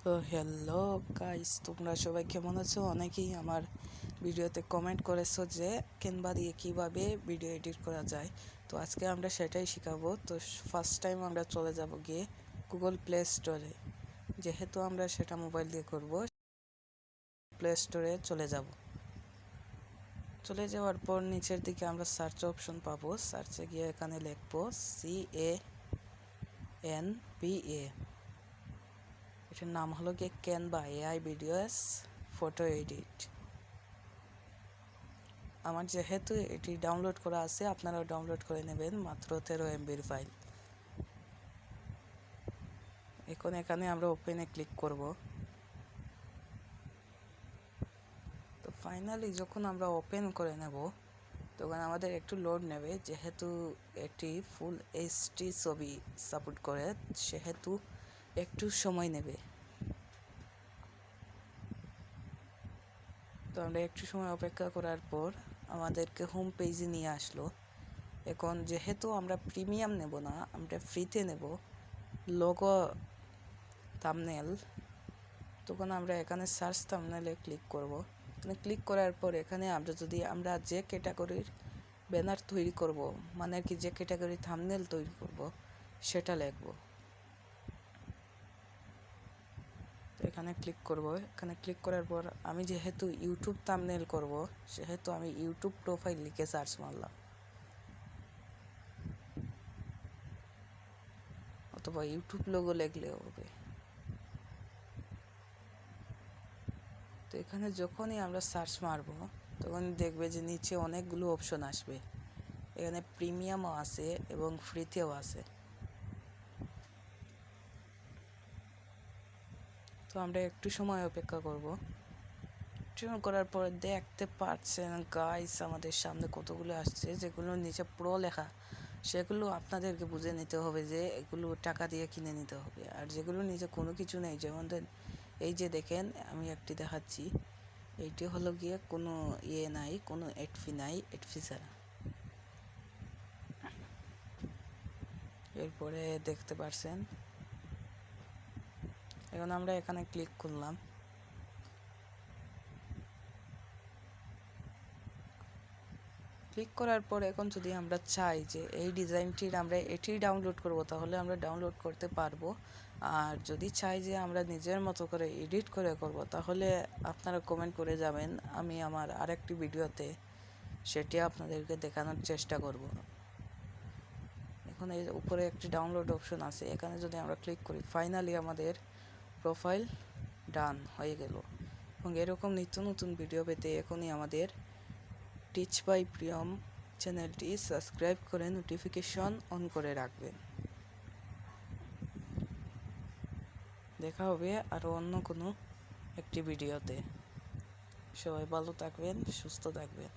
তো hello guys, তোমরা সবাই কেমন আছো? অনেকেই আমার ভিডিওতে কমেন্ট করেছো যে ক্যানভা দিয়ে কিভাবে ভিডিও এডিট করা যায়। তো আজকে আমরা সেটাই শেখাবো। তো ফার্স্ট টাইম আমরা চলে যাব গিয়ে গুগল প্লে স্টোরে। যেহেতু আমরা সেটা মোবাইল দিয়ে করব, প্লে স্টোরে চলে যাওয়ার পর নিচের দিকে আমরা সার্চ অপশন পাবো। সার্চে গিয়ে এখানে লিখবো CANVA। এটার নাম হলো গিয়ে Canva AI videos photo edit. আমার যেহেতু এটি ডাউনলোড করা আছে, আপনারাও ডাউনলোড করে নেবেন, মাত্র 13 MBর ফাইল। এখন এখানে আমরা ওপেনে ক্লিক করব। তো ফাইনালি যখন আমরা ওপেন করে নেব তখন আমাদের একটু লোড নেবে, যেহেতু এটি ফুল এইচডি ছবি সাপোর্ট করে সেহেতু একটু সময় নেবে। তো আমরা একটু সময় অপেক্ষা করার পর আমাদেরকে হোম পেজে নিয়ে আসলো। এখন যেহেতু আমরা প্রিমিয়াম নেব না, আমরা ফ্রিতে নেব লোগো থাম্বনেল, তখন আমরা এখানে সার্চ থাম্বনেলে ক্লিক করব। এখানে ক্লিক করার পর এখানে আমরা যে ক্যাটাগরির ব্যানার তৈরি করব, মানে কি যে ক্যাটাগরির থাম্বনেল তৈরি করব সেটা লিখব। তো এখানে ক্লিক করব। এখানে ক্লিক করার পর আমি যেহেতু ইউটিউব থাম্বনেল করব সেহেতু আমি ইউটিউব প্রোফাইল লিখে সার্চ মারলাম, অথবা ইউটিউব লোগো লিখলেও হবে। তো এখানে যখনই আমরা সার্চ মারব তখন দেখবে যে নিচে অনেকগুলো অপশন আসবে। এখানে প্রিমিয়ামও আছে এবং ফ্রিতেও আছে। তো আমরা একটু সময় অপেক্ষা করব। ট্রেন করার পরে দেখতে পাচ্ছেন গাইস আমাদের সামনে কতগুলো আসছে, যেগুলো নিচে প্রো লেখা সেগুলো আপনাদেরকে বুঝে নিতে হবে যে এগুলো টাকা দিয়ে কিনে নিতে হবে। আর যেগুলো নিচে কোনো কিছু নেই, যেমন এই যে দেখেন আমি একটি দেখাচ্ছি, এইটি হলো গিয়ে কোনো নাই, কোনো এড ফি ছাড়া। এরপরে দেখতে পাচ্ছেন, এখন আমরা এখানে ক্লিক করলাম। ক্লিক করার পর এখন যদি আমরা চাই যে এই ডিজাইনটির আমরা এটি ডাউনলোড করব, তাহলে আমরা ডাউনলোড করতে পারবো। আর যদি চাই যে আমরা নিজের মতো করে এডিট করে করব, তাহলে আপনারা কমেন্ট করে যাবেন, আমি আমার আরেকটি ভিডিওতে সেটি আপনাদেরকে দেখানোর চেষ্টা করব। এখন এই উপরে একটি ডাউনলোড অপশন আছে, এখানে যদি আমরা ক্লিক করি ফাইনালি আমাদের প্রোফাইল ডান হয়ে গেল। এবং এরকম নিত্য নতুন ভিডিও পেতে এখনই আমাদের টিচ বাই প্রিয়ম চ্যানেলটি সাবস্ক্রাইব করে নোটিফিকেশন অন করে রাখবেন। দেখা হবে আরও অন্য কোনো একটি ভিডিওতে। সবাই ভালো থাকবেন, সুস্থ থাকবেন।